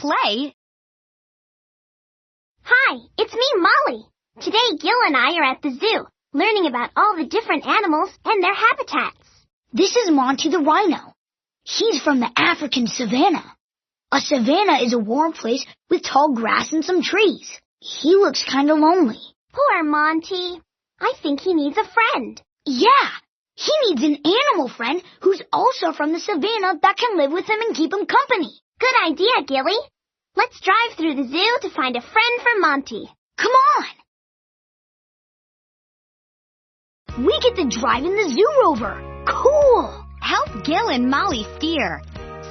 play. Hi, it's me, Molly. Today, Gil and I are at the zoo, learning about all the different animals and their habitats. This is Monty the Rhino. He's from the African savanna. A savanna is a warm place with tall grass and some trees. He looks kinda lonely. Poor Monty. I think he needs a friend. Yeah, he needs an animal friend who's also from the savanna that can live with him and keep him company. Good idea, Gilly. Let's drive through the zoo to find a friend for Monty. Come on! We get to drive in the zoo rover. Cool! Help Gil and Molly steer.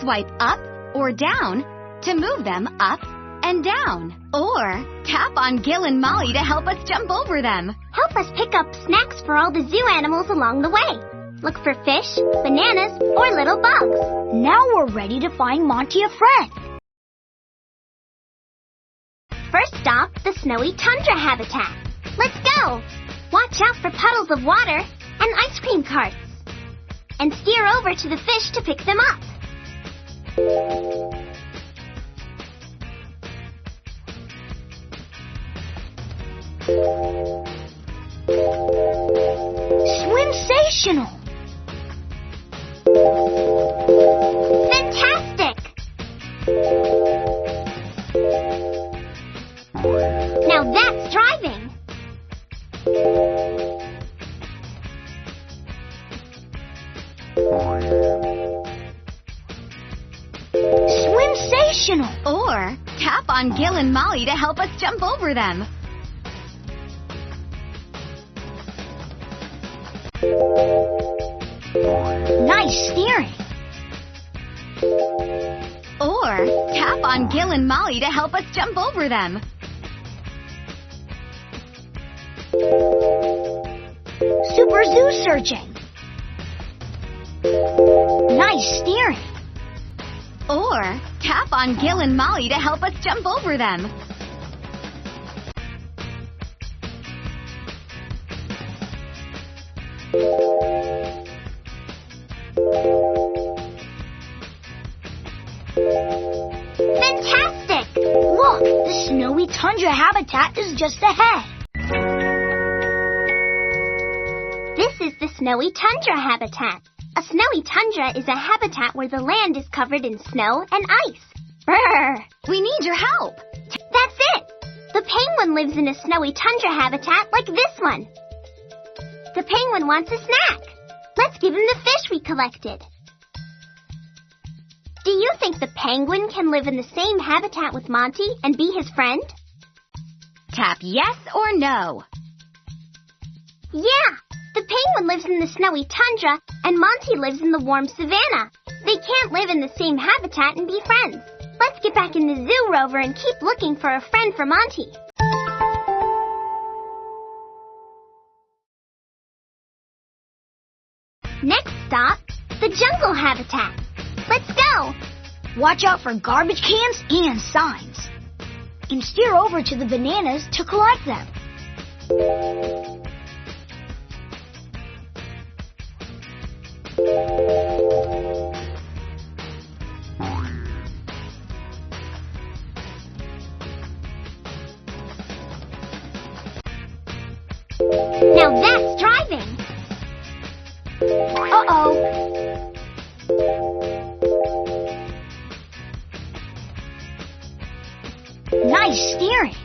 Swipe up or down to move them up and down. Or tap on Gil and Molly to help us jump over them. Help us pick up snacks for all the zoo animals along the way. Look for fish, bananas, or little bugs. Now we're ready to find Monty a friend. First stop, the snowy tundra habitat. Let's go! Watch out for puddles of water and ice cream carts. And steer over to the fish to pick them up. Swimsational! Fantastic! Now that's driving! Swimsational! Or tap on Gil and Molly to help us jump over them. Nice steering! Or tap on Gil and Molly to help us jump over them. Super zoo searching! Nice steering! Or tap on Gil and Molly to help us jump over them. Fantastic! Look, the snowy tundra habitat is just ahead. This is the snowy tundra habitat. A snowy tundra is a habitat where the land is covered in snow and ice. Brr! We need your help. That's it! The penguin lives in a snowy tundra habitat like this one. The penguin wants a snack. Let's give him the fish we collected. Do you think the penguin can live in the same habitat with Monty and be his friend? Tap yes or no. Yeah! The penguin lives in the snowy tundra, and Monty lives in the warm savanna. They can't live in the same habitat and be friends. Let's get back in the zoo rover and keep looking for a friend for Monty. Next stop, the jungle habitat. Let's go! Watch out for garbage cans and signs. And steer over to the bananas to collect them. Now that's driving! Uh-oh. Nice steering.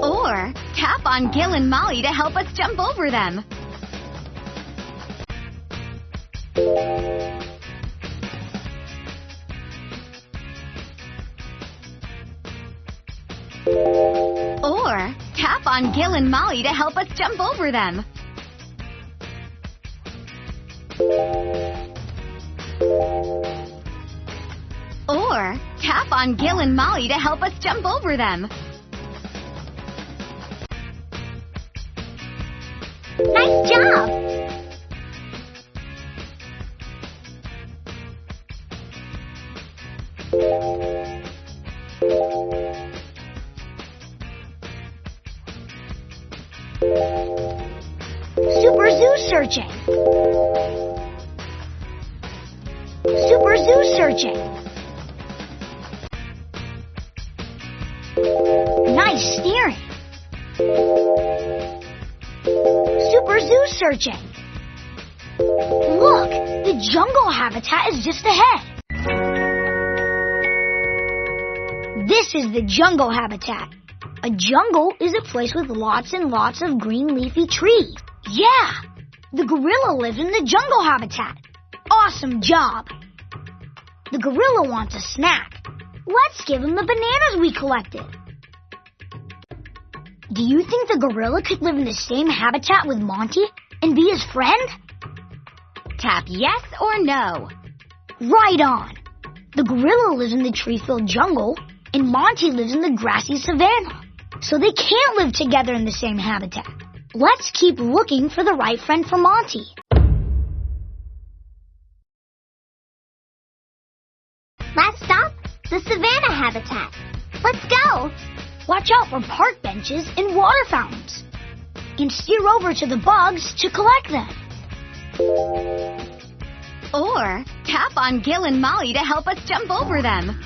Or tap on Gil and Molly to help us jump over them. Or tap on Gil and Molly to help us jump over them. Or tap on Gil and Molly to help us jump over them. Nice job! Super zoo Zoo searching. Super Zoo searching. Nice steering. Super Zoo searching. Look, the jungle habitat is just ahead. This is the jungle habitat. A jungle is a place with lots and lots of green leafy trees. Yeah, the gorilla lives in the jungle habitat. Awesome job. The gorilla wants a snack. Let's give him the bananas we collected. Do you think the gorilla could live in the same habitat with Monty and be his friend? Tap yes or no. Right on. The gorilla lives in the tree-filled jungle and Monty lives in the grassy savanna. So they can't live together in the same habitat. Let's keep looking for the right friend for Monty. Last stop, the savanna habitat. Let's go. Watch out for park benches and water fountains. And steer over to the bugs to collect them. Or tap on Gil and Molly to help us jump over them.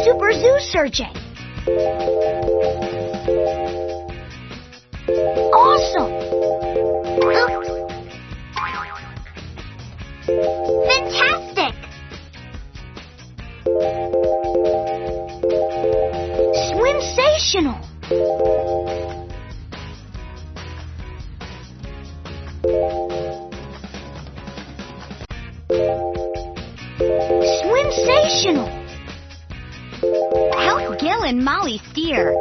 Super Zoo searching. Awesome! Fantastic! Sensational! Sensational! Help Gil and Molly steer.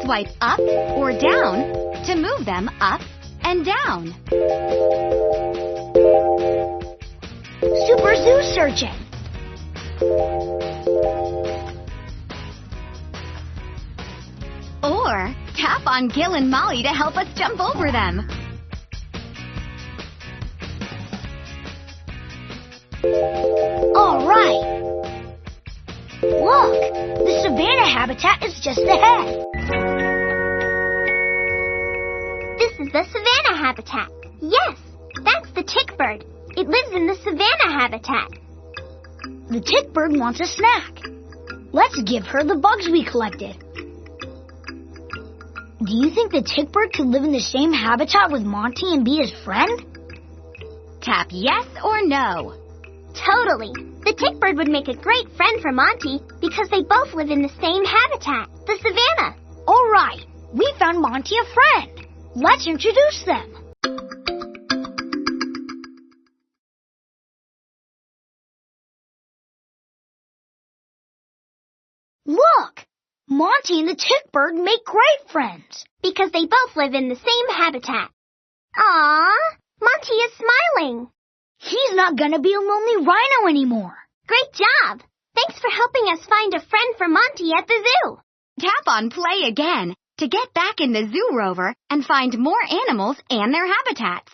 Swipe up or down to move them up and down. Super Zoo searching. Or tap on Gil and Molly to help us jump over them. All right. Look, the savanna habitat is just ahead. This is the savanna habitat. Yes, that's the tick bird. It lives in the savanna habitat. The tick bird wants a snack. Let's give her the bugs we collected. Do you think the tick bird could live in the same habitat with Monty and be his friend? Tap yes or no. Totally. The tick bird would make a great friend for Monty because they both live in the same habitat, the savanna. All right, we found Monty a friend. Let's introduce them. Look, Monty and the tick bird make great friends. Because they both live in the same habitat. Aww, Monty is smiling. He's not gonna be a lonely rhino anymore. Great job. Thanks for helping us find a friend for Monty at the zoo. Tap on play again to get back in the zoo rover and find more animals and their habitats.